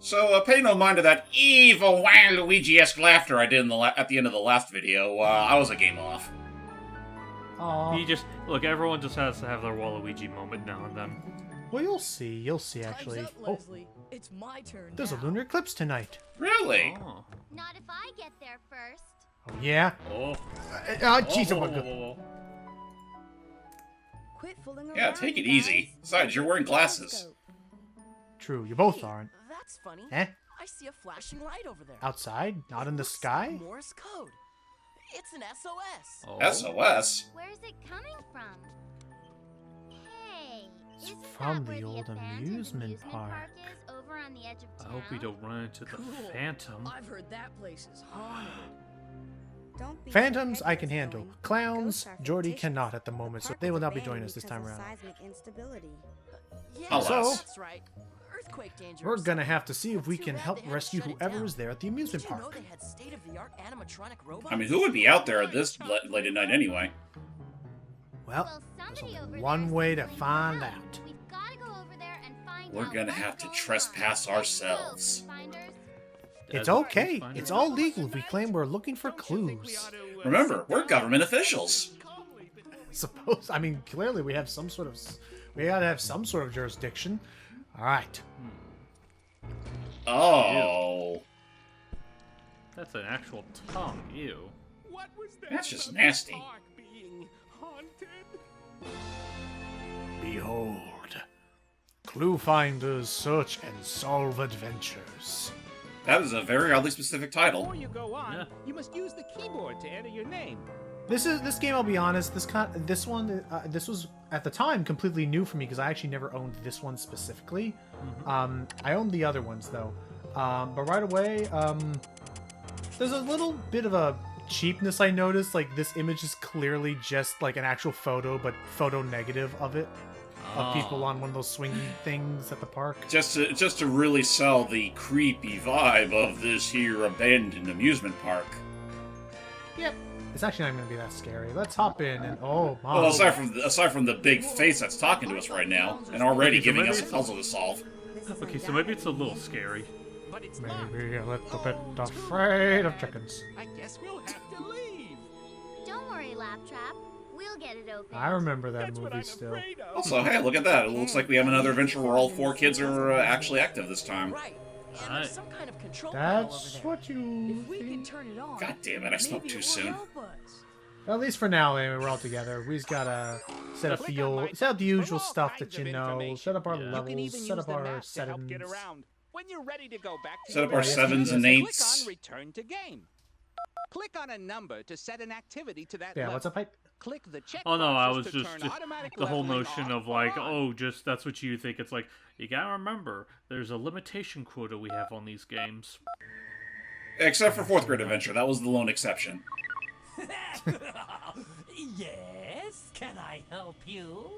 So, pay no mind to that evil Waluigi-esque laughter I did at the end of the last video. I was a game off. Aw. You just look. Everyone just has to have their Waluigi moment now and then. Well, you'll see. You'll see, actually. Time's up, Leslie. It's my turn There's a now. lunar eclipse tonight. Really? Oh. Not if I get there first. Oh, yeah? Oh. Jeez, oh my god. oh. Quit fooling around, Yeah, take it you easy. guys. Besides, you're wearing glasses. True, you both Hey, aren't. That's funny. Eh? I see a flashing light over there. Outside? Not in the Looks sky? like Morse code. It's an SOS. Oh. SOS? Where's it coming from? Hey, It's isn't from that the where old abandoned amusement park. is over on the edge of I town? hope we don't run into the Cool. Phantom. I've heard that place is haunted. Don't be Phantoms so I can heavy handle. going. Clowns, Ghosts are Jordy fictitious. cannot at the moment, so Park they will was not be joining abandoned us this because time of around. seismic instability. Yeah, Alas. that's right. Earthquake dangerous. We're gonna have to see if we Too can bad help they had to rescue shut it whoever down. is there at the amusement Did you know park. they had state-of-the-art animatronic robots? I mean, who would be out there this late at night anyway? Well, there's somebody only over one there way is to cleaning find it out. We've got to go over there and find We're out gonna what's have to going trespass on. Let's go, ourselves. ClueFinders. It's That's okay. fine. It's all legal if we claim we're looking for clues. Remember, we're government officials. Suppose, I mean, clearly we have some sort of, we gotta have some sort of jurisdiction. All right. Oh. That's an actual tongue. Ew. What was that That's just about nasty. the park being haunted? Behold, ClueFinders Search and Solve Adventures. That is a very oddly specific title. Before you go on, Yeah. you must use the keyboard to enter your name. This game. I'll be honest. This was at the time completely new for me because I actually never owned this one specifically. I owned the other ones though, but right away, there's a little bit of a cheapness I noticed. Like this image is clearly just like an actual photo, but photo negative of it. Of people on one of those swingy things at the park. Just to really sell the creepy vibe of this here abandoned amusement park. Yep. It's actually not going to be that scary. Let's hop in and oh my. Well, aside from the big face that's talking to us right now, and already Okay, so giving maybe us a it's- puzzle to solve. Okay, so maybe it's a little scary. But it's not. Maybe a little bit afraid of chickens. I guess we'll have to leave. Don't worry, Laptrap. We'll get it open. I remember that That's what movie I'm still. afraid of. Also, hey, look at that. It looks like we have another adventure where all 4 kids are actually active this time. Right. And Alright. there's some kind of control panel over That's there. what you If we can think. turn it on, God damn it, I spoke maybe too it will soon. help us. At least for now, anyway, we're all together. We just gotta set up set up the usual stuff that you know, set up our Yeah. You can levels, even set use up the our map to help settings. get around. When you're ready to go back to Set up your our base, 7s and just 8s. Click on return to game. Click on a number to set an activity to that Yeah, level. what's up, Hype? Click the check Oh no, I boxes was to just turn automatic the whole leveling notion off of like, or on. oh, just that's what you think. It's like you gotta remember, there's a limitation quota we have on these games. Except for 4th grade adventure, that was the lone exception. Yes, can I help you?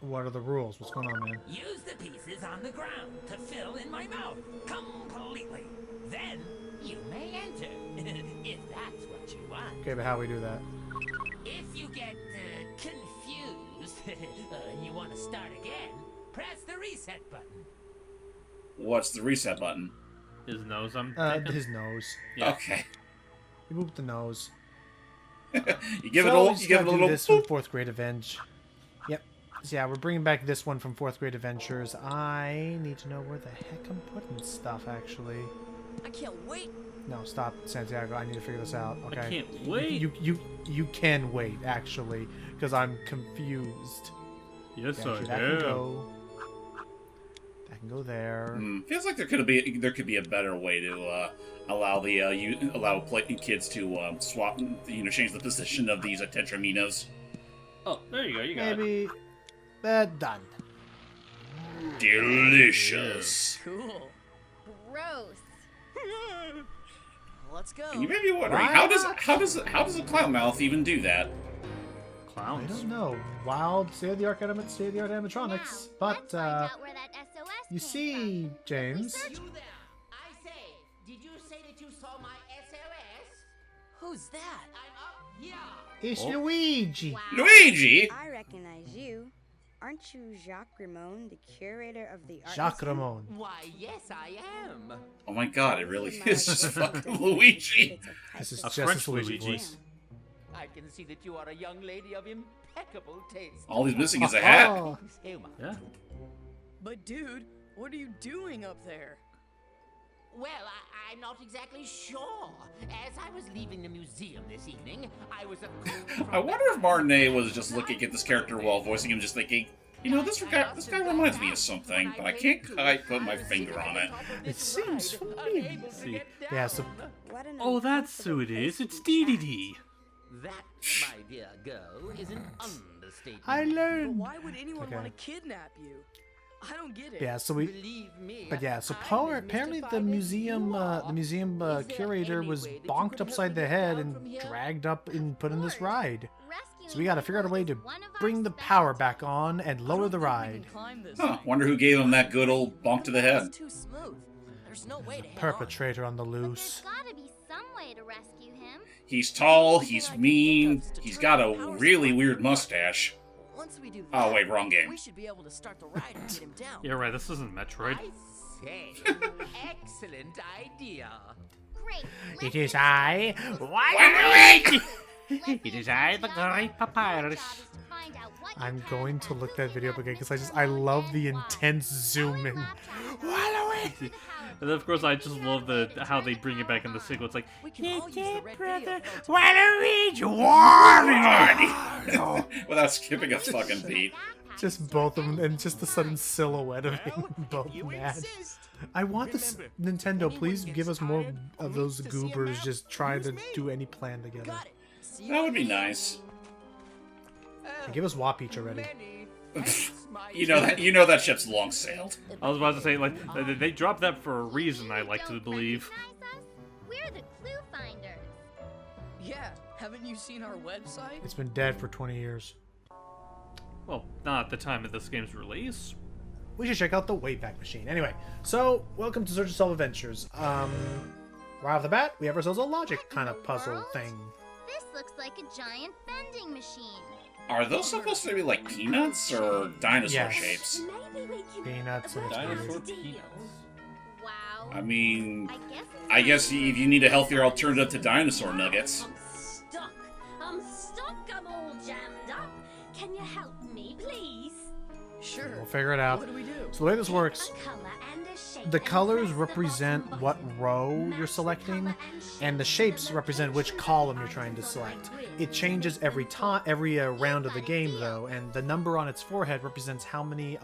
What are the rules? What's going on, man? Use the pieces on the ground to fill in my mouth completely. Then you may enter, if that's what you want. Okay, but how we do that? If you get confused and you want to start again, press the reset button. What's the reset button? His nose, I'm thinking. His nose. Yeah. Okay. You moved the nose. You give So it a we little. just You give it gotta a do little. this from 4th grade Avenge. Yep. So yeah, we're bringing back this one from 4th grade Adventures. I need to know where the heck I'm putting stuff, actually. I can't wait. No, stop, Santiago. I need to figure this out. Okay. I can't wait. You can wait, actually, because I'm confused. Yes, Actually, I that can am. go. That can go there. Feels like there could be a better way to allow the kids to swap, change the position of these tetraminos. Oh, there you go. You got it. Maybe. Done. Delicious. Cool. Gross. Let's go. You may be wondering Why how does not? a clown mouth even do that? I Clowns. don't know. Wild state-of-the-art animatronics, Now, but let's find out where that SOS you came see, from. James. If we You search- there. I say, did you say that you saw my SOS? Who's that? I'm up here. It's Oh. Luigi. Wow. Luigi. I recognize you. Aren't you Jacques Ramon, the curator of the art Jacques museum? Ramon. Why, yes, I am. Oh my god, it really Who am is I just to fucking protect Luigi. bits of This is priceless A just French a Luigi Luigi. voice. I can see that you are a young lady of impeccable taste. All he's missing is a hat. Oh. So much. Yeah. But dude, what are you doing up there? Well, I'm not exactly sure. As I was leaving the museum this evening, I was I wonder if Martinet was just looking at this character while voicing him, just thinking, you know, this guy reminds me of something, but I can't quite put my finger on it. It seems familiar. See. Yeah, so What an Oh, that's who it uncomfortable is. place It's to be DDD. That, my dear girl, is an understatement. I But learned. why would anyone Okay. want to kidnap you? I don't get it. Yeah, so we. Believe me, But yeah, so I'm as apparently mystified the as museum, you are. the museum Is there curator any was way that you bonked could help upside me the get head down and from here? dragged up and put in this ride. Rescuing So we gotta figure out a way to people is one of our bring the power specialties. back on and I lower don't the think we ride. can climb this Huh, thing. wonder who gave him that good old bonk to the head. It's too smooth. There's no way to hang on. Perpetrator on the But there's loose. gotta be some way to rescue him. He's tall, he's mean, he's got a really weird mustache. Once we do Oh, that, wait, wrong game. we should be able to start the ride and get him down. Yeah, right. This isn't Metroid. I say, excellent idea. Great. It is I. Waluigi! It is I, the great papyrus. I'm going to look that video up again because I love the intense zoom in. Waluigi! And then, of course, I just love how they bring it back in the sequel. It's like, We can all use the red video filter. Waluigi! Waluigi! Without skipping a fucking beat. Just both of them, and just the sudden silhouette of him both You mad. insist. I want this Nintendo. Please give us more of those goobers just trying to do any plan together. Got it. See you That would on be the nice. And give us Wap Peach already. Many thanks, my You know that ship's long sailed. I was about to say, like, they dropped that for a reason, I like to Don't believe. recognize us? We're the ClueFinders. Yeah, haven't you seen our website? It's been dead for 20 years. Well, not at the time of this game's release. We should check out the Wayback Machine. Anyway, so welcome to Search and Solve Adventures. Right off the bat, we have ourselves a logic kind of puzzle World? thing. This looks like a giant vending machine. Are those supposed to be like peanuts or dinosaur Yes. shapes? Maybe we can Peanuts and Dinosaur peanuts. peanuts. Wow. I mean, I I guess if you need a healthier alternative to dinosaur nuggets. I'm stuck. I'm all jammed up. Can you help me, please? Sure. We'll figure it out. What do we do? So the way this works, A color and a shape the and colors press the represent button what button. row Match you're the selecting, color and shape and the to shapes the represent which location column you're on trying to the select. grid. It changes every time, every round of the game though, and the number on its forehead represents how many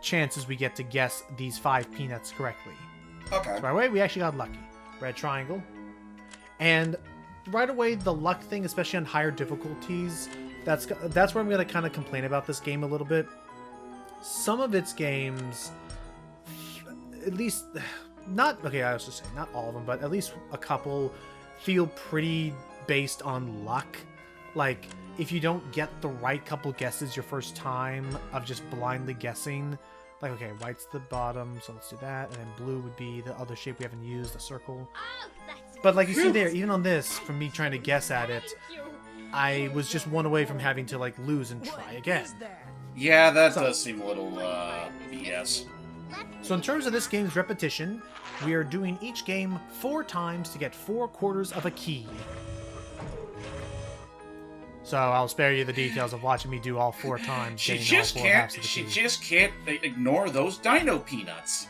chances we get to guess these 5 peanuts correctly. Okay. So right away, we actually got lucky. Red triangle. And right away, the luck thing, especially on higher difficulties, that's where I'm going to kind of complain about this game a little bit. Some of its games, at least, not, okay, I was just saying, not all of them, but at least a couple feel pretty based on luck. Like, if you don't get the right couple guesses your first time of just blindly guessing, like, okay, white's the bottom, so let's do that, and then blue would be the other shape we haven't used, the circle. Oh, that's But like you see there, even on this, from me trying to guess at it, Thank you. I was just one away from having to like lose and try again. Is that? Yeah, that does seem a little BS. So in terms of this game's repetition, we are doing each game 4 times to get 4 quarters of a key. So I'll spare you the details of watching me do all 4 times. She getting all just 4 can't. halves of the She key. just can't ignore those dino peanuts,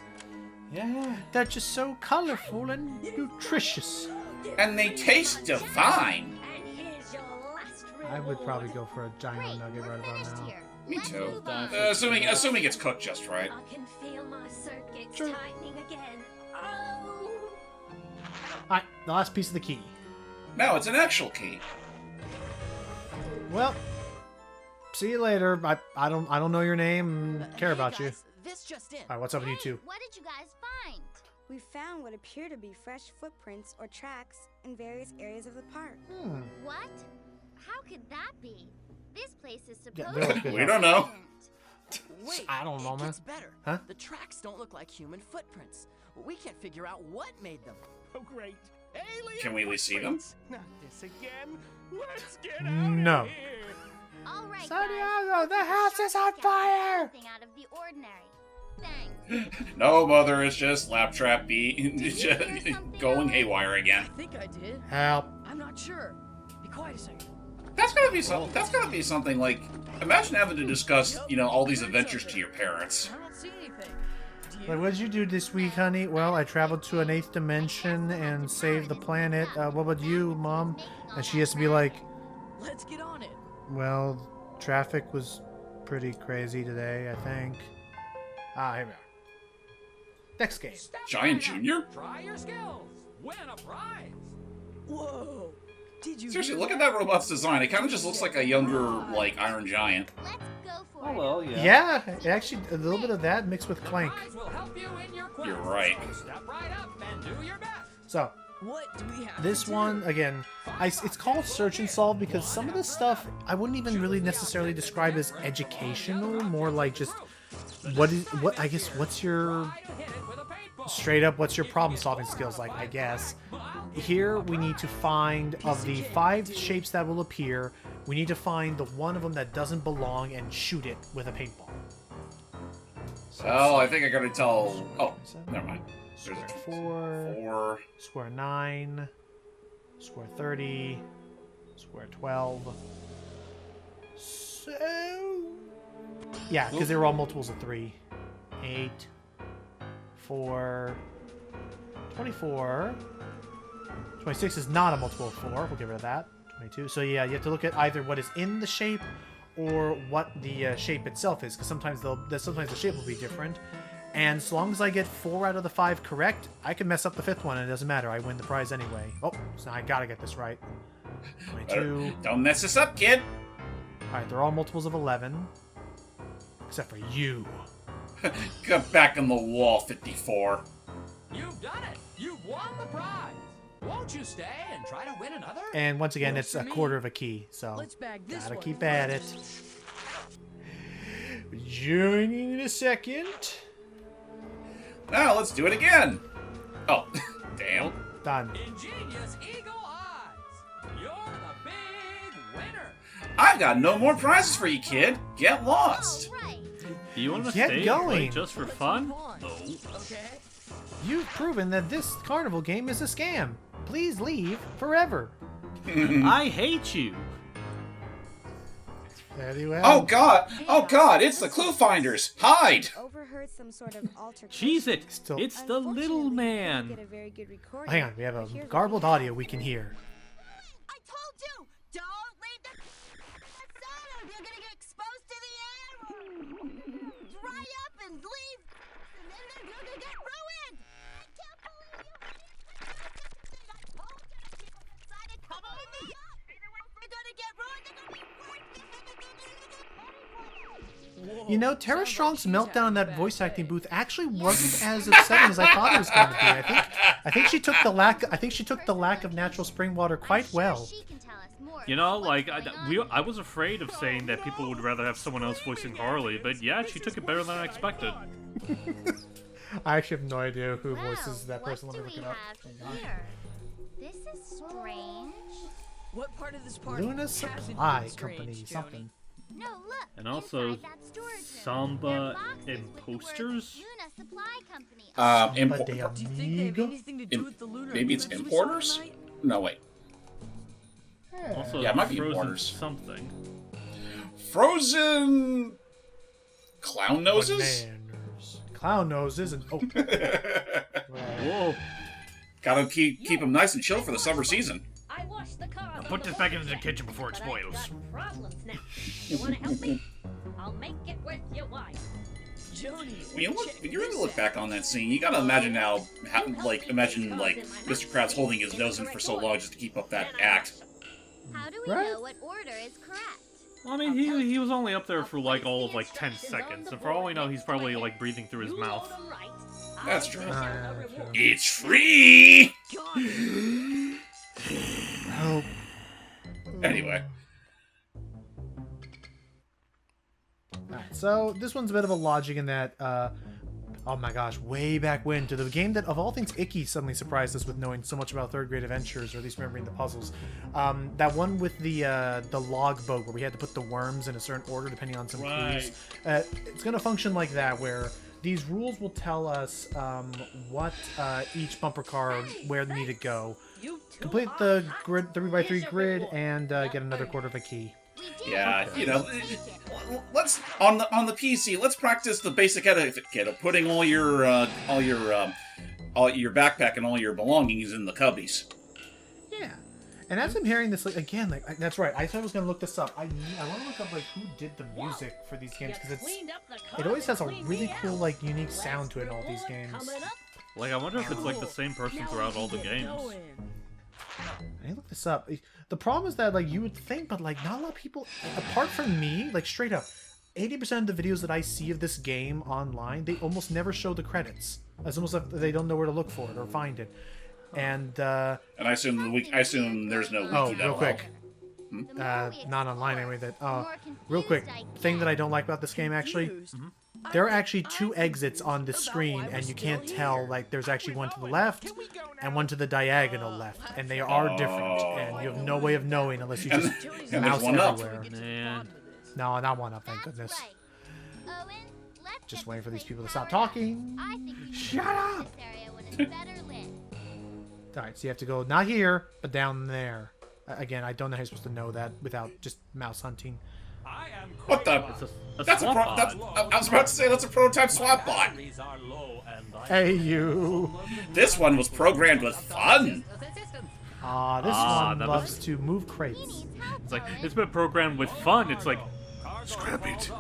Yeah, they're just so colorful and nutritious. and they taste divine. And here's your last I would probably go for a dino great. nugget We're right about finished now. here. Me Let's too. move on. Assuming it's cooked just right. I can feel my circuits Sure. tightening again. Oh! Alright, the last piece of the key. No, it's an actual key. Well, see you later. I don't know your name. Care Hey, about you. guys, This just in. Alright, what's up with you Hey, two? what did you guys find? We found what appear to be fresh footprints or tracks in various areas of the park. What? How could that be? This place is Yeah, supposed they're to be good. We don't know. abandoned. Wait, I don't know, it man. gets better. Huh? The tracks don't look like human footprints. We can't figure out what made them. Oh, great. Alien Can we at least see them? footprints. Not this again. Let's get out No. of here. All right, Santiago, guys. the house is on fire! Anything out of the ordinary. Thanks. No, Mother, it's just Laptrap B Did you hear something, going Alex? haywire again. I think I did. Help. I'm not sure. Be quiet a second. That's gotta be something. That's gotta be something like. Imagine having to discuss, all these adventures to your parents. I don't see anything. Do you? Like, what did you do this week, honey? Well, I traveled to an 8th dimension and saved the planet. What about you, Mom? And she has to be like, Let's get on it. well, traffic was pretty crazy today, I think. Here we are. Next game. Giant Junior? Try your skills. Win a prize. Whoa. Did you Seriously, hear look at that? that robot's design. It kind of just looks like a younger, Iron Giant. Let's go for Oh it. well, yeah. Yeah, actually, a little bit of that mixed with Clank. Prize will help you in your quest. You're right. So step right up and do your best. So, What do we have? this to do? one, again, it's called Search and Solve because some of this stuff I wouldn't even really necessarily describe as educational, more like just what's your Try to hit it with a paintball. straight up what's your problem solving skills like, I guess. Here we need to find, of the 5 shapes that will appear, we need to find the one of them that doesn't belong and shoot it with a paintball. Oh, I think I gotta tell. Oh, never mind. There's Square a 4, 4. square 9, square 30, square 12. So... yeah, because they were all multiples of 3. 8, 4, 24. 26 is not a multiple of 4. We'll get rid of that. 22. So yeah, you have to look at either what is in the shape or what the shape itself is, because sometimes the shape will be different. And so long as I get 4 out of the 5 correct, I can mess up the 5th one and it doesn't matter. I win the prize anyway. Oh, so I gotta get this right. 22. Don't mess this up, kid. Alright, they're all multiples of 11. Except for you. Get back on the wall, 54. You've done it. You've won the prize. Won't you stay and try to win another? And once again, Works it's for a me. quarter of a key, so Let's bag this gotta one keep at it. Joining in a second. Now let's do it again. Oh, damn. Done. Ingenious Eagle Eyes. You're the big winner. I've got no more prizes for you, kid. Get lost. All right. You want to Get stay going. and play just for fun? Move on. No. Okay. You've proven that this carnival game is a scam. Please leave forever. I hate you. Very well. Oh god! Oh god! It's the ClueFinders. Hide! Overheard some sort of altercation. Cheese it. Still- It's the little Unfortunately, we couldn't man. get a very good recording, Hang on, we have a but here's what garbled we audio we can hear. I told you, don't leave the soda. You're gonna get exposed to the air. Dry up and leave, and then they're gonna get ruined. I can't believe you. I told you to keep them inside and cover me up. They're gonna get ruined. They're gonna be worse. You know, Tara Strong's meltdown in that voice acting booth actually wasn't as upsetting as I thought it was going to be. I think she took the lack of natural spring water quite I'm sure well. she can tell us more You about know, what's like, going on. I was afraid of saying that people would rather have someone else voicing Harley, but yeah, she took it better than I expected. I actually have no idea who Well, voices that person. What Let me do look we it up. have here? This is strange. What part of this party Luna hasn't been Supply strange, Company, Joni? something. No, look. And also, inside that storage room. Samba There are boxes with the words imposters? Luna Supply Company. But they Import. Do you think they have amigo? anything to do Im- with the lunar maybe it's eclipse we saw importers? tonight? No, wait. Also, Yeah, it might be frozen importers. something. Frozen. Clown noses? Bananas. Clown noses and oh. Whoa. Gotta keep them nice and chill for the summer season. I washed the car. Put this back into the kitchen before it spoils. Got problems now. You wanna help me? I'll make it worth your while. Joni, When you look, check when you really this look out. back on that scene, you gotta imagine imagine Mr. Krabs holding his nose in for so long just to keep up that act. How do we Right? know what order is correct? Well, I mean, he was only up there for like all of like 10 seconds, and for all we know, he's probably like breathing through his You mouth. load 'em right. That's I'll true. dish out Ah, a true. reward. It's free! Help. Anyway. Alright, so this one's a bit of a logic in that Oh my gosh, way back when, to the game that, of all things, Icky suddenly surprised us with knowing so much about third grade adventures, or at least remembering the puzzles. That one with the log boat where we had to put the worms in a certain order depending on some clues. It's going to function like that, where these rules will tell us what each bumper car, where they need to go. Complete the grid 3x3 grid and get another quarter of a key. Yeah, you know, let's on the PC. Let's practice the basic etiquette of putting all your backpack and all your belongings in the cubbies. Yeah, and as I'm hearing this, like again, like that's right. I said I was gonna look this up. I want to look up like who did the music for these games, because it always has a really cool, like, unique sound to it in all these games. Like, I wonder if it's like the same person throughout all the games. I look this up. The problem is that, like, you would think, but like not a lot of people, apart from me, like straight up, 80% of the videos that I see of this game online, they almost never show the credits. It's almost like they don't know where to look for it or find it. And I assume there's no wiki. Oh, real quick. Not online anyway. Real quick. Thing that I don't like about this game, actually. There are actually 2 exits on the screen, and you can't tell, like, there's actually one to the left and one to the diagonal left, and they are different, and you have no way of knowing unless you just mouse everywhere. No, not one up, thank goodness. Just waiting for these people to stop talking. Shut up! Alright, so you have to go, not here, but down there. Again, I don't know how you're supposed to know that without just mouse hunting. What the? I was about to say that's a prototype swap bot. Hey, you. This one was programmed with fun. This one loves to move crates. It's like, it's been programmed with fun. It's like, scrap it.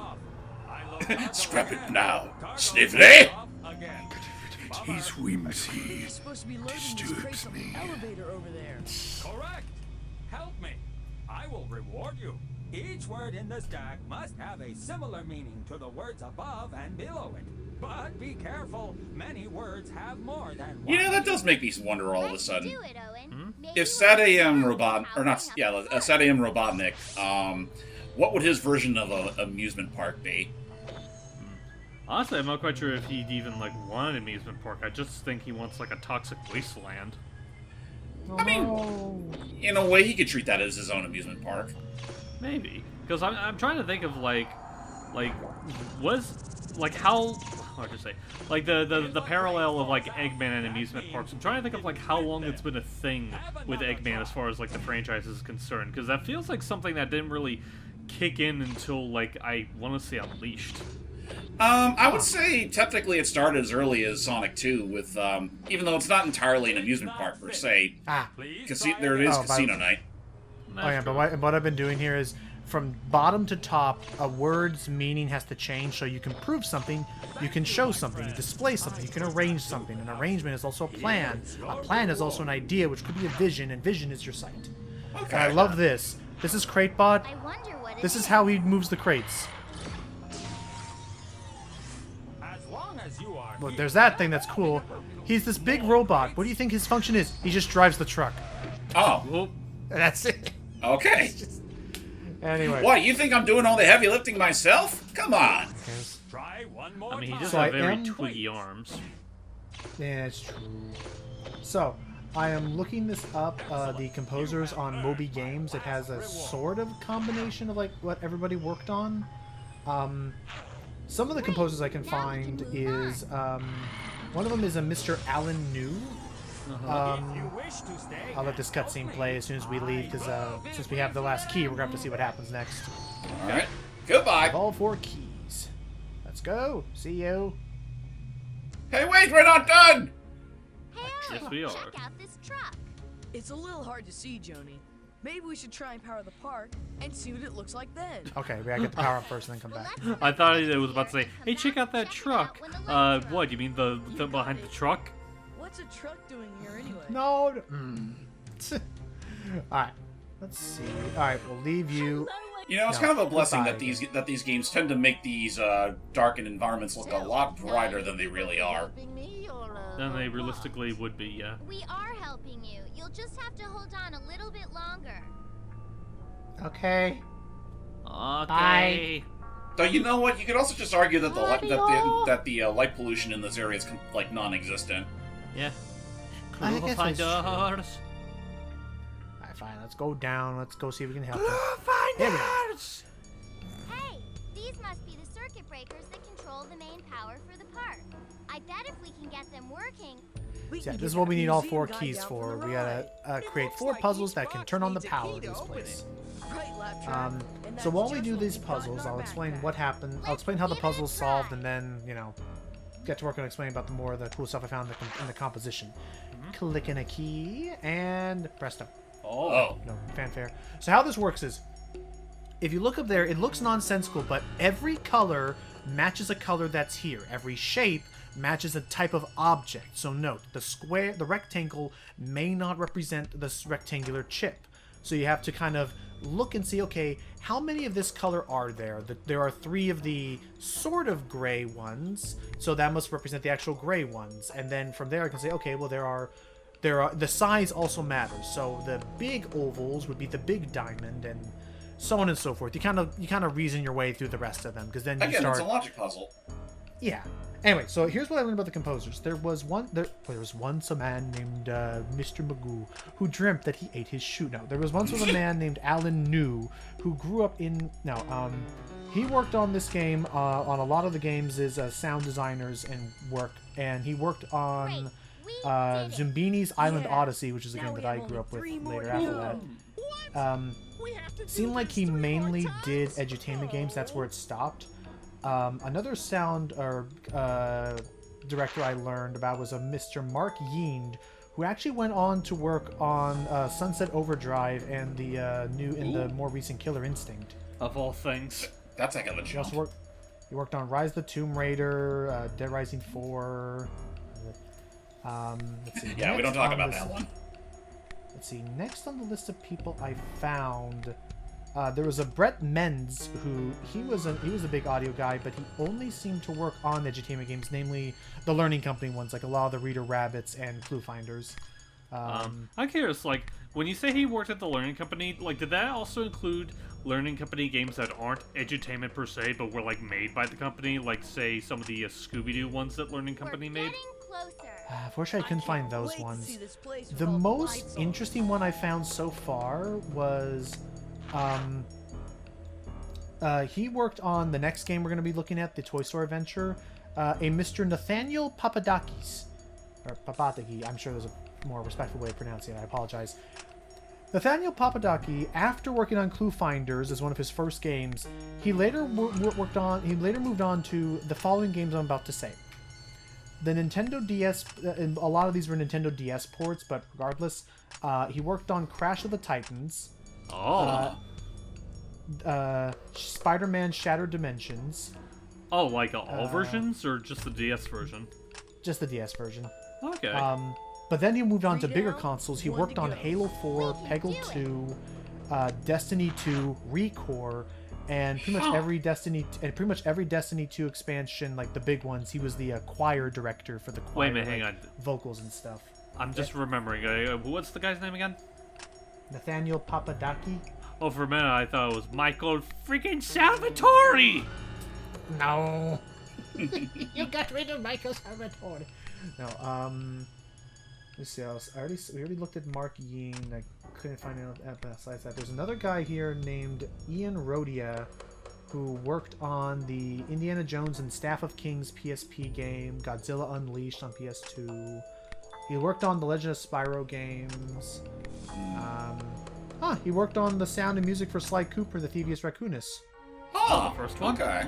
Scrap it now, Sniffly. His whimsy disturbs me. Correct. Help me. I will reward you. Each word in the stack must have a similar meaning to the words above and below it. But be careful, many words have more than one. You know, that does make me wonder all of a sudden. Do it, Owen. If SatAM Robotnik, what would his version of an amusement park be? honestly, I'm not quite sure if he'd even, like, want an amusement park. I just think he wants, like, a toxic wasteland. I mean, in a way, he could treat that as his own amusement park. Maybe. Because I'm trying to think of, like, how hard to say, like, the parallel of, like, Eggman and amusement parks. I'm trying to think of, like, how long it's been a thing with Eggman as far as, like, the franchise is concerned. Because that feels like something that didn't really kick in until, like, I want to say Unleashed. I would say technically it started as early as Sonic 2 with, even though it's not entirely an amusement park per se. There it is, Casino Night. Oh yeah, but what I've been doing here is from bottom to top, a word's meaning has to change so you can prove something, you can show something, you display something, you can arrange something. An arrangement is also a plan. A plan is also an idea, which could be a vision, and vision is your sight. Okay. And I love this. This is CrateBot. This is how he moves the crates. Well, there's that thing that's cool. He's this big robot. What do you think his function is? He just drives the truck. Oh. Well, that's it. Okay. Anyway. What, you think I'm doing all the heavy lifting myself? Come on. Try one more I mean, he does So have I very am- twiggy arms. Yeah, it's true. So, I am looking this up, the composers on Moby Games. It has a sort of combination of, like, what everybody worked on. Some of the composers I can find is, one of them is a Mr. Alan New. I'll let this cutscene play as soon as we leave, because since we have the last key, we're going to have to see what happens next. Alright, goodbye. All 4 keys. Let's go. See you. Hey, wait, we're not done! Yes, we are. Check out this truck. It's a little hard to see, Joni. Maybe we should try and power the park and see what it looks like then. Okay, we gotta get the power up first and then come back. I thought it was about to say, hey, check out that truck. What, you mean the behind the truck? What's a truck doing here anyway? No. Alright, let's see. Alright, we'll leave you. You know, it's kind of a blessing that these games tend to make these darkened environments look a lot brighter than they really are. Than they realistically would be, yeah. We are helping you. You'll just have to hold on a little bit longer. Okay. Okay. Though you know what, you could also just argue that the light pollution in this area is like non-existent. Yeah. I guess that's true. ClueFinders. Alright, fine. Let's go down. Let's go see if we can help them. ClueFinders. Hey, these must be the circuit breakers that control the main power for the park. I bet if we can get them working... Yeah, this is what we need all 4 keys for. We gotta create 4 puzzles that can turn on the power of this place. So while we do these puzzles, I'll explain what happened. I'll explain how the puzzle's solved, and then, you know, get to work on explaining about the cool stuff I found in the composition. Click in a key, and presto. Oh. No fanfare. So how this works is, if you look up there, it looks nonsensical, but every color matches a color that's here. Every shape matches a type of object. So note, the rectangle may not represent this rectangular chip. So you have to kind of look and see, okay, how many of this color are there? There are 3 of the sort of gray ones, so that must represent the actual gray ones. And then from there I can say, okay, well there are the size also matters. So the big ovals would be the big diamond, and so on and so forth. You kind of reason your way through the rest of them, because then you start. It's a logic puzzle. Yeah. Anyway, so here's what I learned about the composers. There was once a man named Mr. Magoo who dreamt that he ate his shoe. No, there was once a man named Alan New who grew up in... he worked on this game, on a lot of the games as sound designers and he worked on Zumbini's Island Odyssey, which is a game that I grew up with later after that. Seemed like he mainly did edutainment games. That's where it stopped. Another sound director I learned about was a Mr. Mark Yiend, who actually went on to work on Sunset Overdrive and the more recent Killer Instinct. Of all things. That's a heck of a jump. He worked on Rise of the Tomb Raider, Dead Rising 4. Let's see. Yeah, we don't talk about that one. Let's see. Next on the list of people I found... there was a Brett Menz who he was a big audio guy, but he only seemed to work on edutainment games, namely the Learning Company ones, like a lot of the Reader Rabbits and ClueFinders. I'm curious, like when you say he worked at the Learning Company, like did that also include Learning Company games that aren't edutainment per se, but were like made by the company, like say some of the Scooby-Doo ones that Learning Company made? Unfortunately, I couldn't find those ones. The most interesting one I found so far was. He worked on the next game we're going to be looking at, the Toy Story Adventure, a Mr. Nathaniel Papadakis. Or Papadaki, I'm sure there's a more respectful way of pronouncing it, I apologize. Nathaniel Papadaki, after working on ClueFinders as one of his first games, he later moved on to the following games I'm about to say. The Nintendo DS, and a lot of these were Nintendo DS ports, but regardless, he worked on Crash of the Titans, Spider-Man Shattered Dimensions. Oh, like all versions or just the DS version? Just the DS version. Okay. But then he moved on to bigger consoles. He worked on Halo 4, Peggle 2, Destiny 2, ReCore, and pretty much every Destiny 2 expansion, like the big ones. He was the choir director for the choir. Wait a minute, hang on. Vocals and stuff. I'm just remembering. What's the guy's name again? Nathaniel Papadaki. Oh, for a minute I thought it was Michael freaking Salvatore! No. You got rid of Michael Salvatore. No, let's see else. We already looked at Mark Yeen. I couldn't find anything besides that. There's another guy here named Ian Rodia who worked on the Indiana Jones and Staff of Kings PSP game, Godzilla Unleashed on PS2. He worked on the Legend of Spyro games. He worked on the sound and music for Sly Cooper, the Thievius Raccoonus. Oh, the first one? Okay.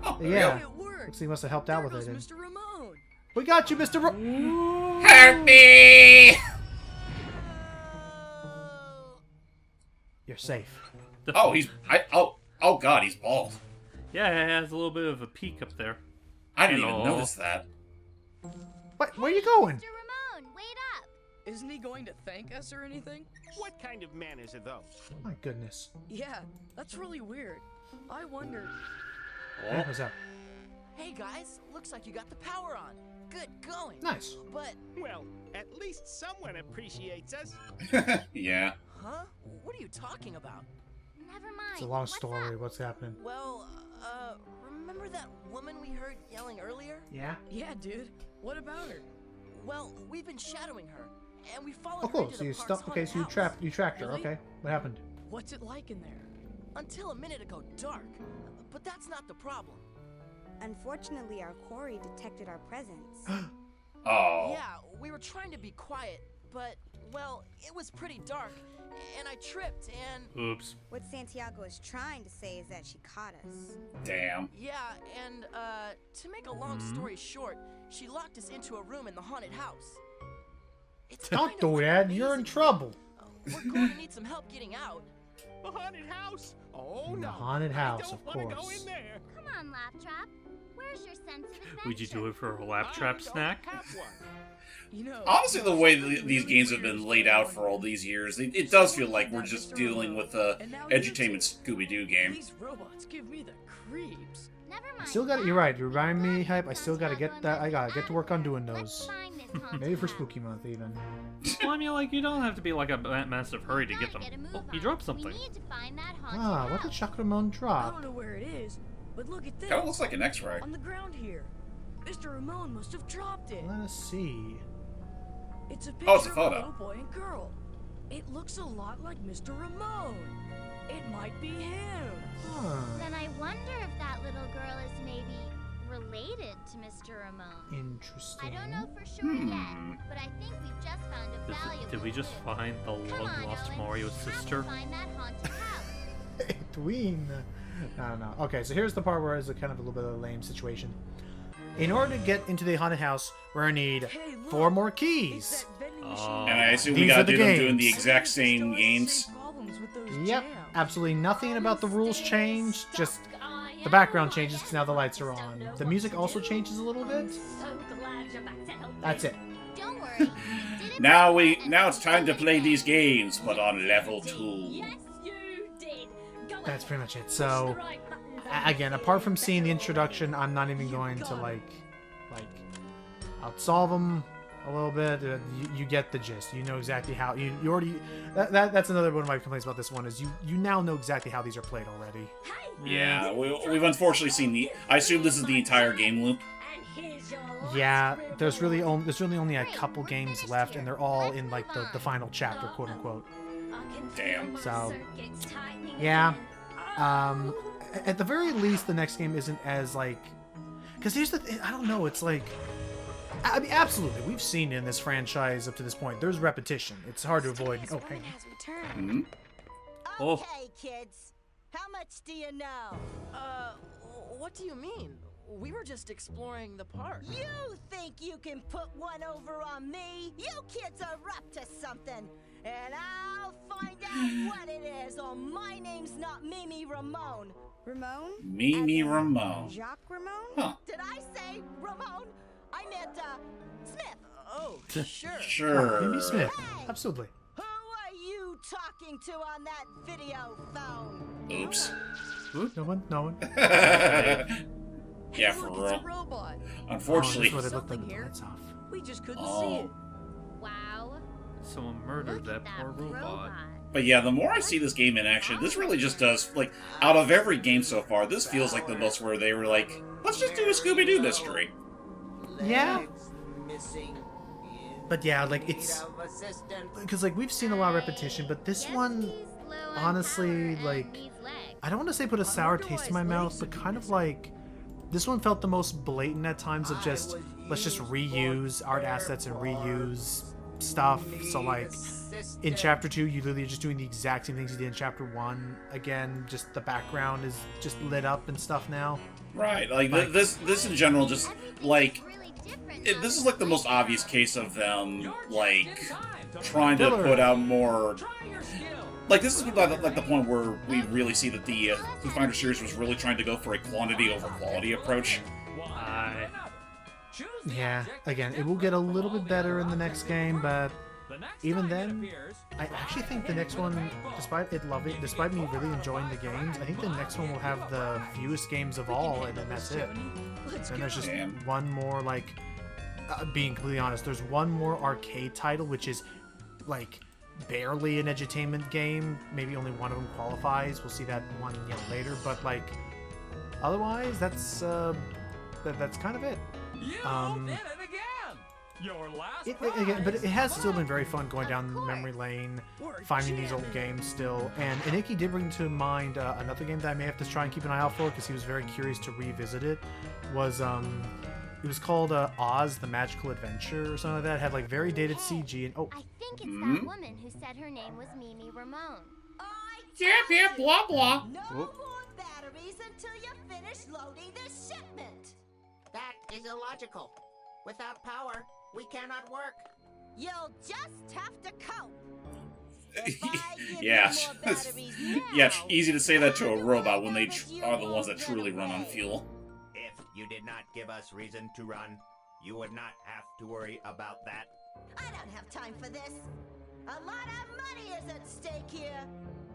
Oh, yeah. It worked. Looks like he must have helped out with it. Mr. Ramon. We got you, Mr. Help me! You're safe. Oh, oh God, he's bald. Yeah, it has a little bit of a peak up there. I didn't even notice that. What? Where are you going? Mr. Ramon, wait up! Isn't he going to thank us or anything? What kind of manners are those? My goodness. Yeah, that's really weird. I wonder. What was that? Hey guys, looks like you got the power on. Good going. Nice. But well, at least someone appreciates us. Yeah. Huh? What are you talking about? Never mind. It's a long story. What's happening? Well, that woman we heard yelling earlier? Yeah? Yeah, dude. What about her? Well, we've been shadowing her, and we followed Oh, her cool. into So the you park's stopped. Okay, so you haunted house. tracked her. Really? Okay. What happened? What's it like in there? Until a minute ago, dark. But that's not the problem. Unfortunately, our quarry detected our presence. Oh. Yeah, we were trying to be quiet, but, well, it was pretty dark, and I tripped, and... Oops. What Santiago is trying to say is that she caught us. Damn. Yeah, and, to make a long story short, she locked us into a room in the haunted house. It's Don't kind do of that. amazing. You're in trouble. We're going to need some help getting out. The haunted house? Oh, The no. haunted house, I of don't want to go course. in there. Come on, Laptrap. Where's your sense of adventure? Would you do it for a lap trap snack? Have one. You know, Honestly, the way these games have been laid out for all these years, it does feel like we're just dealing with a edutainment Scooby-Doo game. these robots give me the creeps. Never mind. Still got it. You're right. You remind me, Hype. I still gotta get that. I gotta get to work on doing those. Maybe for Spooky Month, even. Well, I mean, like, you don't have to be like a massive hurry to get them. Oh, he dropped something. We need to find that haunted Ah, what did house. Chakramon I drop? don't know where it is, but look at this. Kind of looks like an X-ray. On the ground here. Mr. Ramon must have dropped it. Let us see. It's a picture Oh, it's a of photo. a little boy and girl. It looks a lot like Mr. Ramon. It might be him. Huh. Then I wonder if that little girl is maybe related to Mr. Ramon. Interesting. I don't know for sure yet, but I think we've just found a valuable Did we just clue. find the Come on, long-lost Owen. Mario We have to sister? find that haunted house. Tween. I don't know. Okay, so here's the part where it's a kind of a little bit of a lame situation. In order to get into the haunted house, we're gonna need Hey, look. 4 more It's keys. that vending Oh. machine. And I assume we These gotta are the do them doing the games. exact Still same has the games. same problems with those Yep, jams. absolutely nothing about the rules changed. Just the background changes because now the lights are on. The music also changes a little bit. That's it. Don't worry. You did it Now before, and now it's we'll time to do it play again. these games, but on level 2. That's pretty much it. So, again, apart from seeing the introduction, I'm not even going to like, I'll solve them a little bit. You get the gist. You know exactly how. You already. That's another one of my complaints about this one is you now know exactly how these are played already. Yeah, we've unfortunately seen the. I assume this is the entire game loop. Yeah, there's really only a couple games left, and they're all in like the final chapter, quote unquote. Damn. So, yeah. At the very least, the next game isn't as like, because here's the thing. I don't know. It's like, I mean, absolutely, we've seen in this franchise up to this point. There's repetition. It's hard to avoid. Oh, hang on. Has returned. Hmm? Oh. Okay, kids. How much do you know? What do you mean? We were just exploring the park. You think you can put one over on me? You kids are up to something. And I'll find out what it is, or my name's not Mimi Ramone. Ramon? Mimi As in Ramone. Jacques Ramon? Huh. Did I say Ramone? I meant, Smith. Oh, sure. Sure. Amy Smith. Hey! Absolutely. Who are you talking to on that video phone? Oops. No one. No one. Yeah, for Look, it's a real. robot. Unfortunately. Oh, that's what it looked like Something with the here. lights off. We just couldn't Oh. see it. Wow. Someone murdered Look that at poor robot. But yeah, the more I see this game in action, this really just does, like, out of every game so far, this feels like the most where they were like, let's just do a Scooby-Doo mystery. Yeah. But yeah, like it's because like we've seen a lot of repetition, but this one, honestly, like I don't want to say put a sour taste in my mouth, but kind of like this one felt the most blatant at times of just let's just reuse art assets and reuse stuff. So like in chapter 2, you literally are just doing the exact same things you did in chapter 1. Again, just the background is just lit up and stuff now. Right, like this in general, just like this is like the most obvious case of them like trying to put out more. Like this is like the point where we really see that the ClueFinders series was really trying to go for a quantity over quality approach. Yeah, again, it will get a little bit better in the next game, but even then, I actually think the next one, despite me really enjoying the games, I think the next one will have the fewest games of all, and then that's it. And there's just one more, like, being completely honest, there's one more arcade title, which is, like, barely an edutainment game. Maybe only one of them qualifies. We'll see that one later, but, like, Otherwise, that's kind of it. You did it again! Your last Again, but it has still been very fun going down memory lane, finding these old games still. And Icky did bring to mind another game that I may have to try and keep an eye out for because he was very curious to revisit it. It was called Oz: The Magical Adventure or something like that. It had like very dated CG and I think it's that woman who said her name was Mimi Ramone. Yep, blah blah. No more batteries until you finish loading this shipment. That is illogical. Without power, we cannot work. You'll just have to cope. If I give Yeah. you more batteries now, Yeah, it's easy to say that to a robot when they are the ones that truly run on fuel. If you did not give us reason to run, you would not have to worry about that. I don't have time for this. A lot of money is at stake here.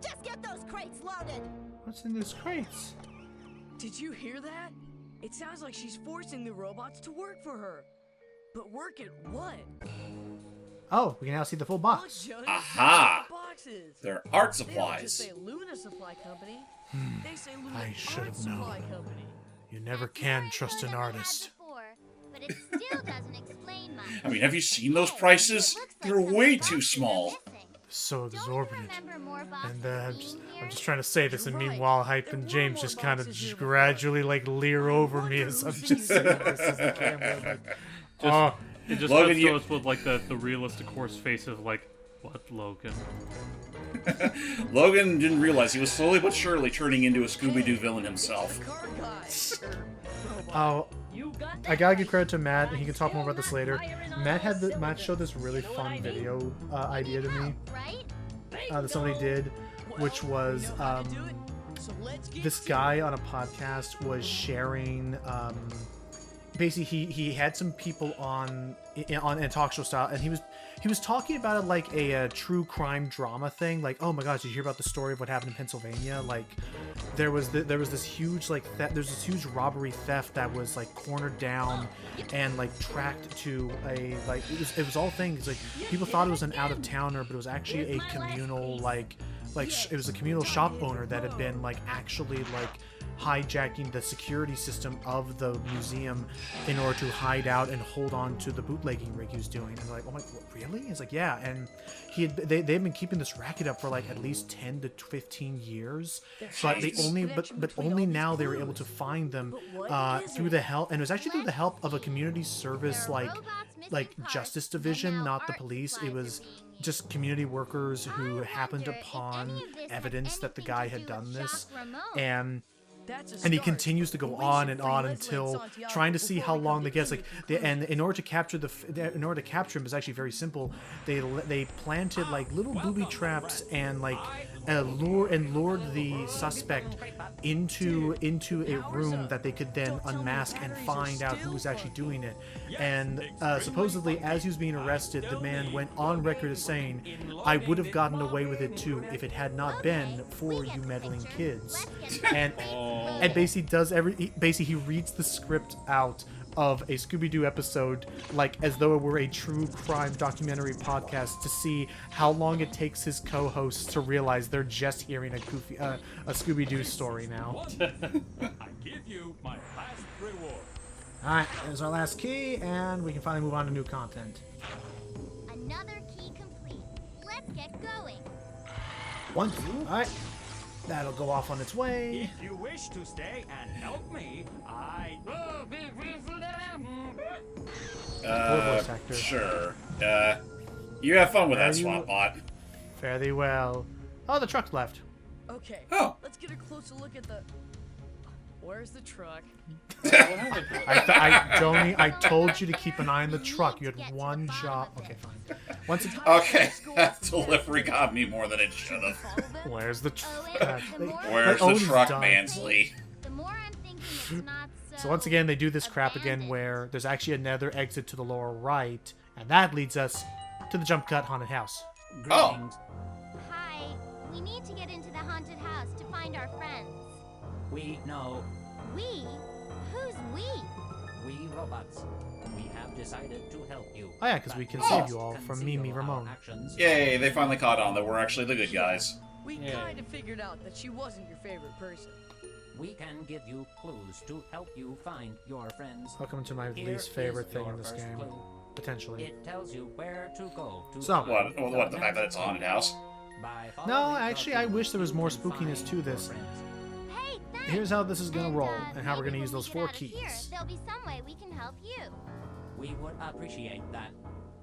Just get those crates loaded. what's in these crates? Did you hear that? It sounds like she's forcing the robots to work for her. But work at what? Oh, we can now see the full box. Look, Johnny, Aha! the boxes. They're art They don't just supplies. say Luna Supply Company. They say Luna I should Art have Supply known. Company. You never can trust an artist. Before, but it still doesn't explain much. I mean, have you seen those prices? They're way too small. So exorbitant. Remember more boxes And being I'm here? just trying to say this, and You're right. meanwhile, Hype There and were James more just kind of boxes here gradually like leer over me as I'm just saying this as the camera. Like, oh, It just Logan, cuts you- to us with like the realistic horse face of like, what, Logan? Logan didn't realize he was slowly but surely turning into a Scooby-Doo villain himself. Car guy. oh, I gotta give credit to Matt, and he can talk more about this later. Matt showed this really fun video idea to me Right? that somebody did, which was So let's get this guy on a podcast was sharing. Basically, he had some people on in talk show style, and he was talking about it like a true crime drama thing. Like, oh my gosh, did you hear about the story of what happened in Pennsylvania? Like, there was this huge like there's this huge robbery theft that was like cornered down and like tracked to a like it was all things like people thought it was an out of towner, but it was actually a communal it was a communal shop owner that had been like actually like hijacking the security system of the museum in order to hide out and hold on to the bootlegging rig he was doing. And they're like, oh my, what, really? He's like, yeah. And they've been keeping this racket up for like at least 10 to 15 years. But they only now they were able to find them through the help, and it was actually through the help of a community service like justice division, not the police. It was just community workers who happened upon evidence that the guy had done this, and he continues to go on and on until trying to see how long they get. And in order to capture him is actually very simple. They planted like little booby traps and like lured the suspect into a room that they could then unmask and find out who was actually doing it. And supposedly, as he was being arrested, the man went on record as saying, "I would have gotten away with it too if it had not been for you meddling kids." And basically he reads the script out of a Scooby-Doo episode like as though it were a true crime documentary podcast to see how long it takes his co-hosts to realize they're just hearing a Scooby-Doo story now. I give you my last reward. Alright, there's our last key, and we can finally move on to new content. Another key complete. Let's get going. Alright. That'll go off on its way. If you wish to stay and help me, I will be voice actor. Sure. You have fun with that swap bot. Fare thee well. Oh, the truck's left. Okay. Oh. Let's get a closer look at the. Where's the truck? I told you to keep an eye on the truck. You had one job. Okay, fine. Okay, that delivery got me more than it should have. Where's the truck? Where's the truck, Mansley? The more I'm thinking it's not So once again, they do this crap again where there's actually another exit to the lower right, and that leads us to the jump cut haunted house. Oh. Hi. We need to get into the haunted house to find our friends. We know. We? Who's we? We robots. We have decided to help you. Oh yeah, because we can save you all from Mimi Ramone. Yay, they finally caught on that we're actually the good guys. We kind of figured out that she wasn't your favorite person. We can give you clues to help you find your friends. Welcome to my Here least favorite is thing your in this first game. clue. Potentially. It tells you where to go to So- find What, the fact that it's a haunted house? By No, following the actually, I wish there was clues, more you can spookiness find to your this. friends. Hey, thanks. Here's how this is gonna roll, and how we're maybe gonna use when those we 4 get out of here, keys. there'll be some way we can help you. We would appreciate that.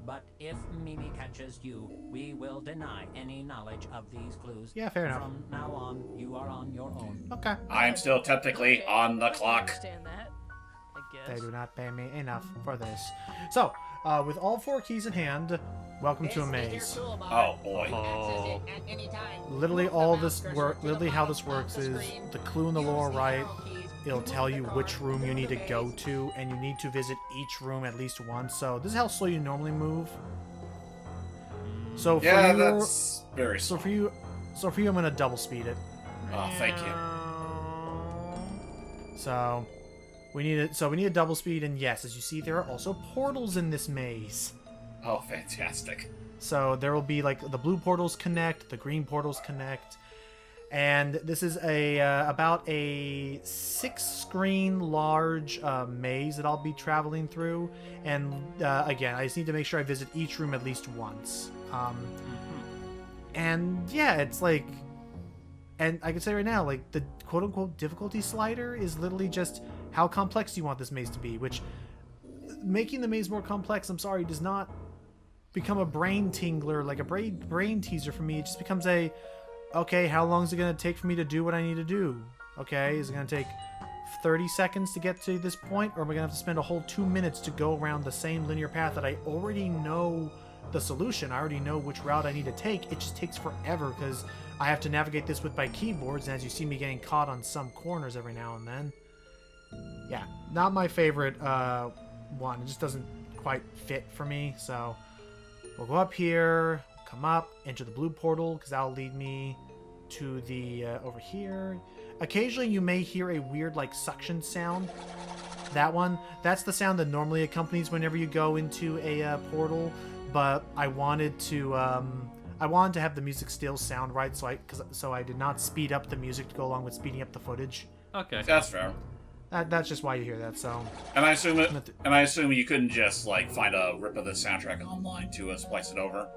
But if Mimi catches you, we will deny any knowledge of these clues. Yeah, fair enough. From now on, you are on your own. Okay. I am still technically on the I can clock. understand that, I They guess. do not pay me enough for this. So, with all 4 keys in hand, welcome to a maze. Oh boy. Oh. Literally all this work. Literally how this works is the clue in the lower right. It'll tell you which room you need to go to, and you need to visit each room at least once. So this is how slow you normally move. So for Yeah, you, that's very so slow. for you, I'm gonna double speed it. Oh, thank you. So we need a double speed, and yes, as you see, there are also portals in this maze. Oh, fantastic. So there will be like the blue portals connect, the green portals connect, and this is a about a 6-screen large maze that I'll be traveling through. And again, I just need to make sure I visit each room at least once. And yeah, it's like, and I can say right now, like the quote-unquote difficulty slider is literally just how complex do you want this maze to be, which making the maze more complex, I'm sorry, does not become a brain tingler, like a brain teaser for me. It just becomes a, okay, how long is it going to take for me to do what I need to do? Okay, is it going to take 30 seconds to get to this point, or am I going to have to spend a whole 2 minutes to go around the same linear path that I already know the solution? I already know which route I need to take. It just takes forever because I have to navigate this with my keyboards, and as you see me getting caught on some corners every now and then. Yeah, not my favorite one. It just doesn't quite fit for me, so we'll go up here, come up, enter the blue portal, because that'll lead me to the over here. Occasionally you may hear a weird like suction sound. That one, that's the sound that normally accompanies whenever you go into a portal, but I wanted to have the music still sound right, so I did not speed up the music to go along with speeding up the footage. Okay. That's fair. That's just why you hear that. So. And I assume you couldn't just like find a rip of the soundtrack online to splice it over.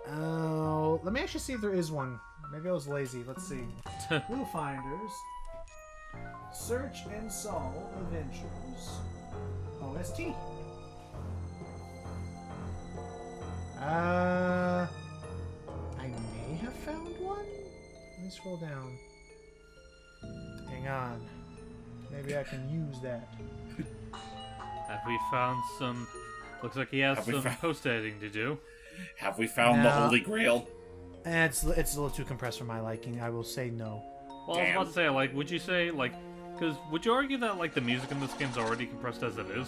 Oh, let me actually see if there is one. Maybe I was lazy. Let's see. ClueFinders. Search and Solve Adventures. OST. I may have found one? Let me scroll down. Hang on. Maybe I can use that. Have we found some... Looks like he has some post-editing to do. Have we found the Holy Grail? It's a little too compressed for my liking. I will say no. Well, I was about to say, like, would you say, like... Because would you argue that, like, the music in this game's already compressed as it is?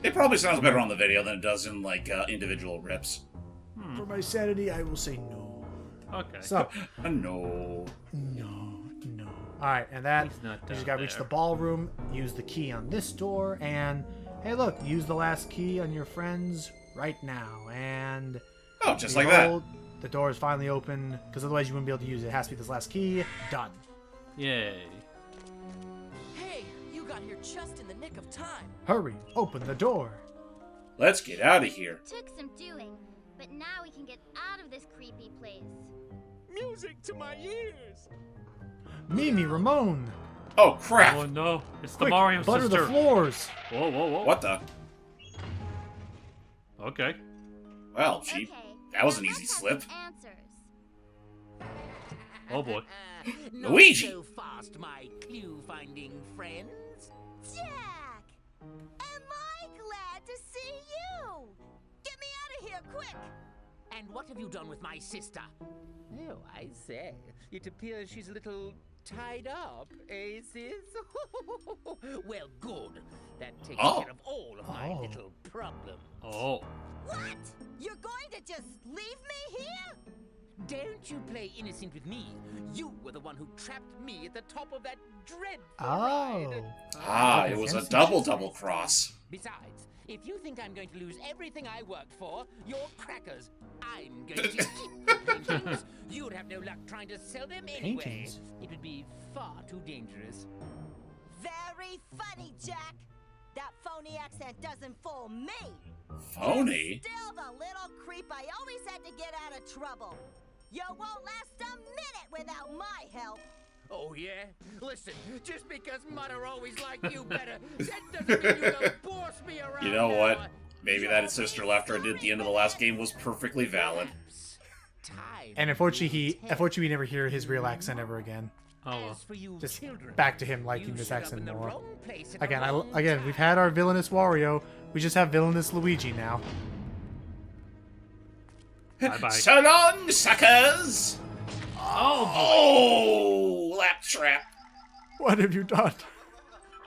It probably sounds better on the video than it does in, like, individual rips. For my sanity, I will say no. Okay. So, no. Alright, and that, He's not you just down gotta reach there. the ballroom, use the key on this door, and hey look, use the last key on your friends right now, and... Oh, just like that. The door is finally open, because otherwise you wouldn't be able to use it. It has to be this last key. Done. Yay. Hey, you got here just in the nick of time. Hurry, open the door. Let's get out of here. Took some doing, but now we can get out of this creepy place. Music to my ears. Mimi, Ramon. Oh, crap. Oh, no. It's the Quick, Mario butter sister. the floors. Whoa, whoa, whoa. What the? Okay. Well, gee, that was an easy slip. Oh, boy. Not Luigi! so fast, my clue-finding friends. Jack! Am I glad to see you? Get me out of here, quick! And what have you done with my sister? Oh, I say. It appears she's a little tied up, eh, sis? Well, good. That takes Oh. care of all of my little problems. Oh. What? You're going to just leave me here? Don't you play innocent with me. You were the one who trapped me at the top of that dreadful Oh. ride. Ah, it was a double cross. Besides, If you think I'm going to lose everything I worked for, you're crackers. I'm going to keep the paintings. You'd have no luck trying to sell them anyway. Paintings? It would be far too dangerous. Very funny, Jack. That phony accent doesn't fool me. Phony? Still the little creep I always had to get out of trouble. You won't last a minute without my help. Oh, yeah? Listen, just because Mother always liked you better, that doesn't mean you can boss me around. You know what? now. Maybe that his sister left her at the end of the last game was perfectly valid. And unfortunately, we never hear his real accent ever again. Oh, well. As for you Just children, back to him liking you this showed up accent in the more. wrong place at the Again, wrong we've had our villainous Wario. We just have villainous Luigi now. Bye-bye. So long, suckers! Oh, lap trap. What have you done,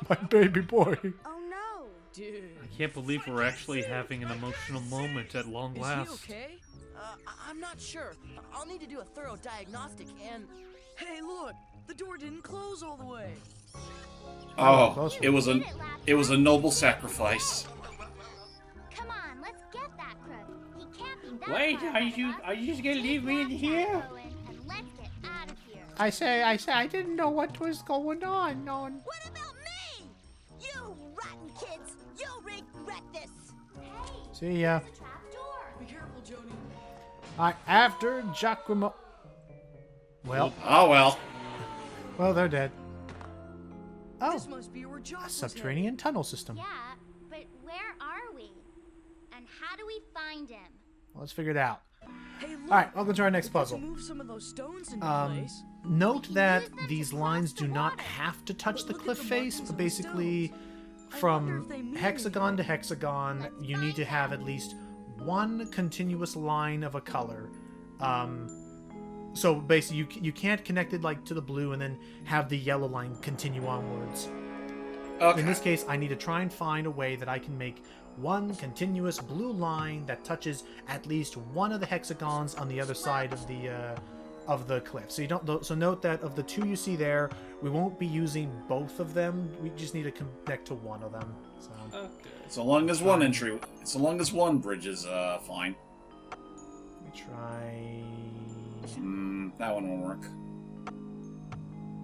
my baby boy? Oh no! Dude. I can't believe we're actually having an emotional moment at long Is last. he okay? I'm not sure. I'll need to do a thorough diagnostic and... Hey, look! The door didn't close all the way. Oh, it was a noble sacrifice. Come on, let's get that crook. He can't be that Wait, far are you just gonna leave me in here? And let's get out of here. I say, I didn't know what was going on. What about me? You rotten kids! You'll regret this! See ya. Be careful, Joni. Alright, after Giacomo. Well, Oh well. they're dead. Oh, This must be where Jock a was subterranean tunnel system. Yeah, but where are we? And how do we find him? Let's figure it out. Hey, look! Alright, welcome to our next If we puzzle. can move some of those stones into place. Note that these lines do not have to touch the cliff face, but basically from hexagon to hexagon, you need to have at least one continuous line of a color. So basically you can't connect it like to the blue and then have the yellow line continue onwards. Okay. In this case, I need to try and find a way that I can make one continuous blue line that touches at least one of the hexagons on the other side of the cliff. So you don't. So note that of the two you see there, we won't be using both of them. We just need to connect to one of them. So. Okay. So long as one entry, so long as one bridge is fine. Let me try. That one won't work.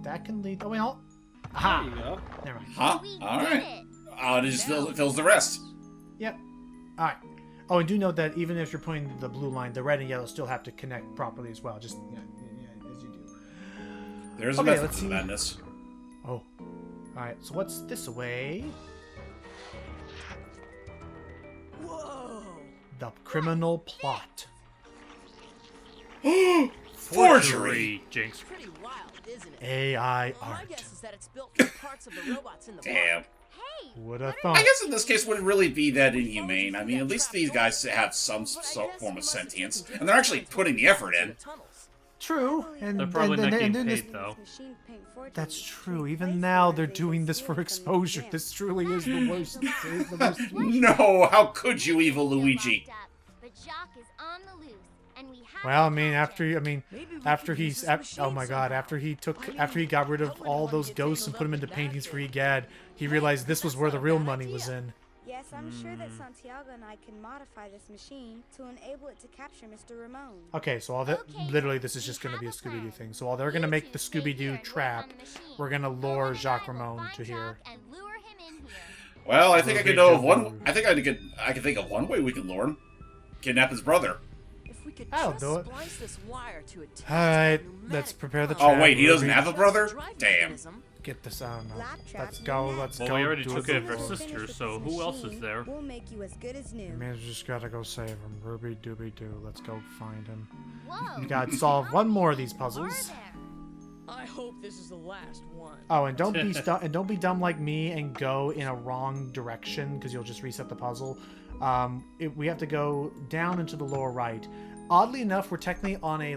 That can lead. Oh wait, hold. There Aha! you go. Never mind. Huh? We All did right. it. Oh, it just fills the rest. Yep. All right. Oh, and do note that even if you're putting the blue line, the red and yellow still have to connect properly as well. Just as you do. There's a Okay, method let's to see. the madness. Oh. All right. So what's this way? Whoa! The criminal plot. Forgery. Jinx. Pretty wild, isn't it? AI My art. guess is that it's built from parts of the robots in the Damn. park. Hey, Would have I thought. guess in this case wouldn't really be that inhumane. I mean, at least these guys have some form of sentience, and they're actually putting the effort in. True. And They're probably not getting then this, paid, though. That's true. Even now, they're doing this for exposure. This truly is the worst. It is the worst. No, how could you, evil Luigi? locked up, but Jock is on the loose, and we have Well, I to mean, catch him. after he got rid of all those ghosts and put them into paintings for Egad, he realized this was where the real money was in. Yes, I'm sure that Santiago and I can modify this machine to enable it to capture Mr. Ramon. Okay, so literally this is just going to be a Scooby-Doo thing. So while they're going to make the Scooby-Doo trap, we're going to lure Jacques Ramon to here. And lure him in here. Well, I think I can know of one. I can think of one way we can lure him. Kidnap his brother. If we could I'll just do it. splice this wire to a test Alright, pneumatic let's prepare the pump. trap. Oh wait, he doesn't Ruby. have a brother? Drive Damn. mechanism. Get this on. Lap trap, Let's go. Let's Well, go. we already do took it it for before. sister, Finish with so this who else is machine, there? We'll make you as good as new. Man's just gotta go save him. Ruby dooby doo. Let's go find him. Whoa. You gotta solve one more of these Are puzzles. there? I hope this is the last one. Oh, and don't be dumb like me and go in a wrong direction because you'll just reset the puzzle. We have to go down into the lower right. Oddly enough, we're technically on a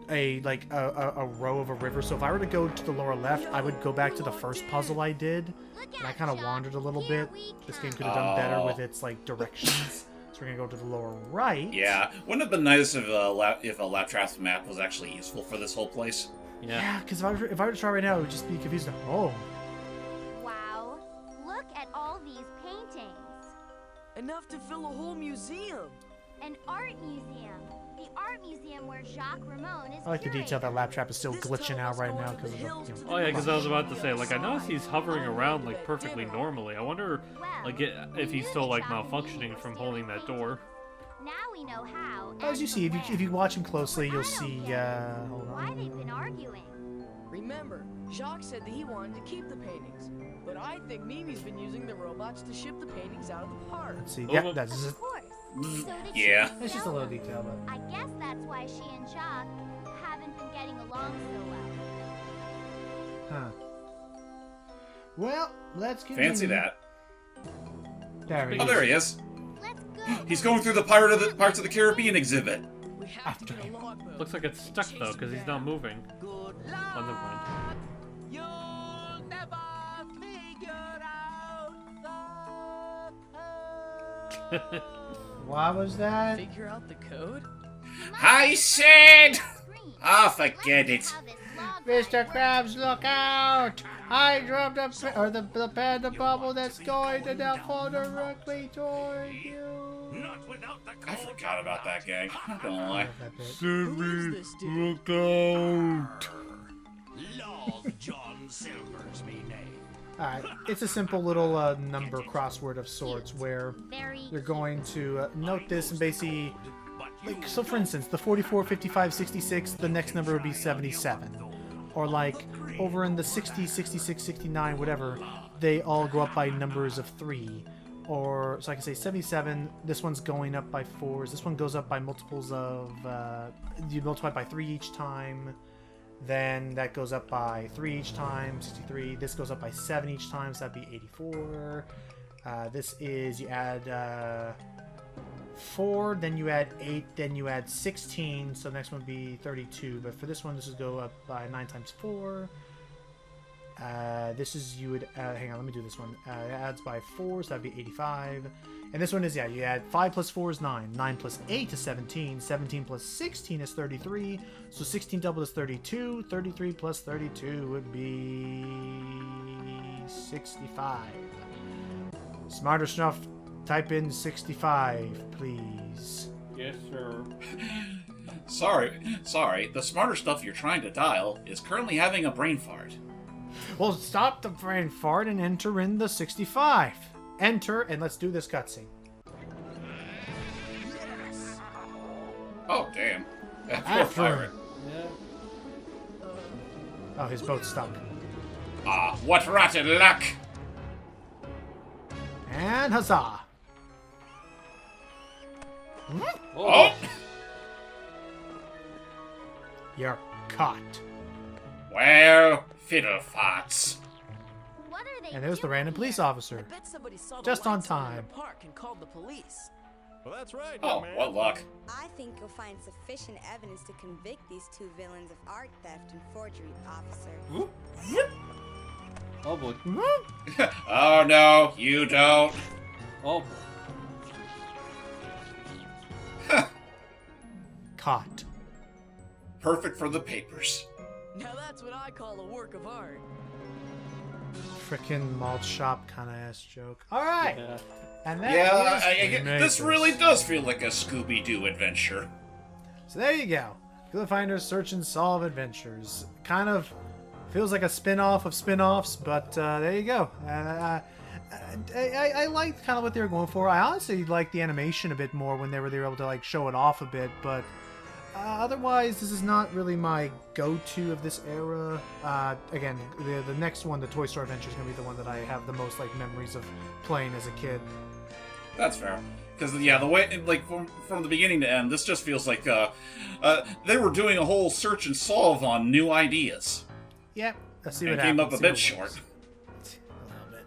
row of a river. So if I were to go to the lower left, I would go back to the first puzzle I did. And I kind of wandered a little bit. This game could have done better with its directions. So we're gonna go to the lower right. Yeah, wouldn't it have been nice if a lap trap's map was actually useful for this whole place? Yeah, because if I were to try right now, it would just be confusing. Oh, Wow. Look at all these paintings. Enough to fill a whole museum. An art museum. The art museum where Jacques Ramon is I like the detail that Laptrap is still glitching out right now because of the. Oh yeah, because I was about to say, like, I noticed he's hovering around like perfectly normally. I wonder, like, if he's still like malfunctioning from holding that door. Now we know how. As you see, if you watch him closely, you'll see. Hold Why on. they've been arguing. Remember, Jacques said that he wanted to keep the paintings, but I think Mimi's been using the robots to ship the paintings out of the park. Let's see. Yeah, that's it. Of course. So did Yeah. she It's just a little detail, but. I guess that's why she and Jacques haven't been getting along so well. Huh. Well, let's continue. Fancy that. There he Oh, is. there he is. Let's go. He's going through the Pirates of the Caribbean exhibit. We have to get a logbook. Looks like it's stuck though, because he's not moving. Good Oh, never mind. You'll never figure out the code. What was that? Figure out the code? I said! Ah, forget it. Mr. Krabs, look out! I dropped the panda bubble that's going to now fall directly toward you. I forgot about that gag. Not gonna lie. Who is this dude? Look out! Log John Silver's me name. Alright, it's a simple little number crossword of sorts where you're going to note this and basically, like, so for instance, the 44, 55, 66, the next number would be 77. Or like, over in the 60, 66, 69, whatever, they all go up by numbers of 3. Or, so I can say 77, this one's going up by 4s, this one goes up by multiples of, you multiply by 3 each time. Then that goes up by 3 each time, 63. This goes up by 7 each time, so that'd be 84. This is, you add 4, then you add 8, then you add 16, so the next one would be 32. But for this one, this would go up by 9 times 4. This is, you would, hang on, let me do this one. It adds by 4, so that'd be 85. And this one is, yeah, you add 5 plus 4 is 9. 9 plus 8 is 17. 17 plus 16 is 33. So 16 doubled is 32. 33 plus 32 would be 65. Smarter Snuff, type in 65, please. Yes, sir. Sorry. The smarter stuff you're trying to dial is currently having a brain fart. Well, stop the brain fart and enter in the 65. Enter, and let's do this cutscene. Oh, damn. That poor After pirate. Oh, his boat's stuck. Ah, what rotten luck! And huzzah! Oh! You're caught. Well, fiddle farts. What are they And there's the doing random police here? officer. I bet somebody saw the Just on lights in time. the park and called the police. Well, that's right, Oh, young man. what luck. I think you'll find sufficient evidence to convict these two villains of art theft and forgery, officer. Oh boy. Oh no, you don't. Oh. Caught. Perfect for the papers. Now that's what I call a work of art. Frickin' malt shop kind of ass joke. Alright! Yeah. And that Yeah, is I get, this Makers. really does feel like a Scooby-Doo adventure. So there you go. ClueFinders Search and Solve Adventures. Kind of feels like a spin-off of spin-offs, but there you go. I liked kind of what they were going for. I honestly liked the animation a bit more when they were able to like show it off a bit, but otherwise this is not really my go-to of this era. Again, the next one, the Toy Story Adventure, is going to be the one that I have the most like memories of playing as a kid. That's fair. Because, yeah, the way, like, from the beginning to end, this just feels like, they were doing a whole search and solve on new ideas. Yep. Let's see And what came happens. up a see bit what short. works. A little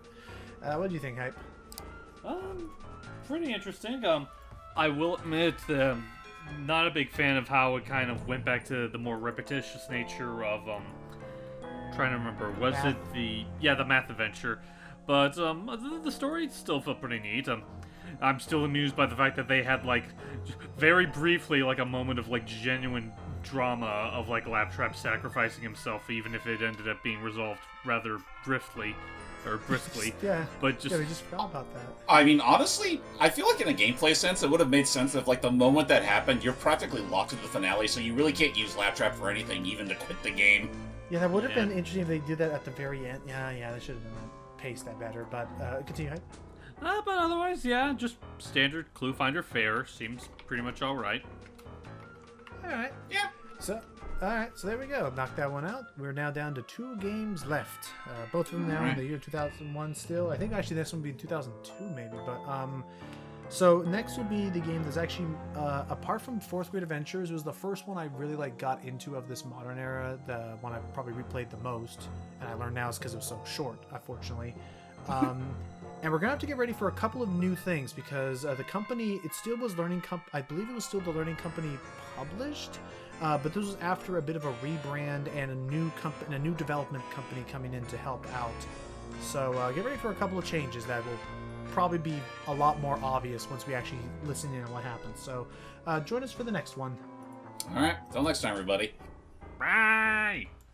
bit. What do you think, Hype? Pretty interesting. I will admit, not a big fan of how it kind of went back to the more repetitious nature of, trying to remember, was Math. it the math adventure? But, the story still felt pretty neat. I'm still amused by the fact that they had, like, very briefly, like, a moment of, like, genuine drama of, like, Laptrap sacrificing himself, even if it ended up being resolved rather briefly. or briskly. Yeah. But just yeah, we just forgot about that. I mean, honestly, I feel like in a gameplay sense, it would have made sense if, like, the moment that happened, you're practically locked to the finale, so you really can't use Lap Trap for anything, even to quit the game. Yeah, that would have been interesting if they did that at the very end. Yeah, they should have been paced that better. But continue. But otherwise, yeah, just standard ClueFinder fare seems pretty much all right. All right. Yeah. So, all right. So there we go. Knocked that one out. We're now down to 2 games left. Both of them now in the year 2001 still. I think actually this one would be 2002 maybe. But so next will be the game that's actually apart from Fourth Grade Adventures, it was the first one I really got into of this modern era. The one I probably replayed the most, and I learned now is because it was so short, unfortunately. And we're gonna have to get ready for a couple of new things because the company, it still was Learning I believe it was still the Learning Company published, but this was after a bit of a rebrand and a new development company coming in to help out. So get ready for a couple of changes that will probably be a lot more obvious once we actually listen in on what happens. So join us for the next one. All right, till next time, everybody. Bye.